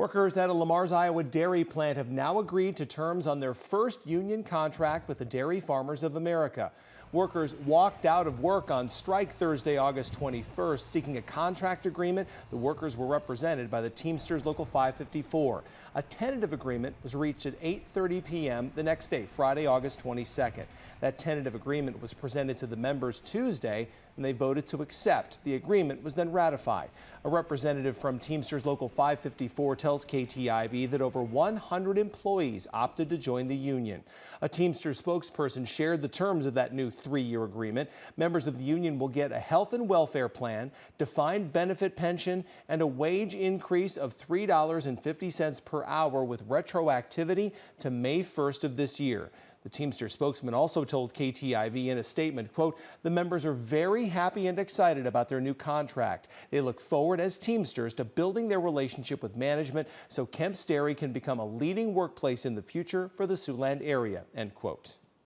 Workers at a Lamar's, Iowa dairy plant have now agreed to terms on their first union contract with the Dairy Farmers of America. Workers walked out of work on strike Thursday, August 21st, seeking a contract agreement. The workers were represented by the Teamsters Local 554. A tentative agreement was reached at 8:30 p.m. the next day, Friday, August 22nd. That tentative agreement was presented to the members Tuesday, and they voted to accept. The agreement was then ratified. A representative from Teamsters Local 554 tells KTIV that over 100 employees opted to join the union. A Teamsters spokesperson shared the terms of that new three-year agreement. Members of the union will get a health and welfare plan, defined benefit pension, and a wage increase of $3.50 per hour with retroactivity to May 1st of this year. The Teamsters spokesman also told KTIV in a statement, quote, "The members are very happy and excited about their new contract. They look forward as Teamsters to building their relationship with management so Kemp's Dairy can become a leading workplace in the future for the Siouxland area," end quote.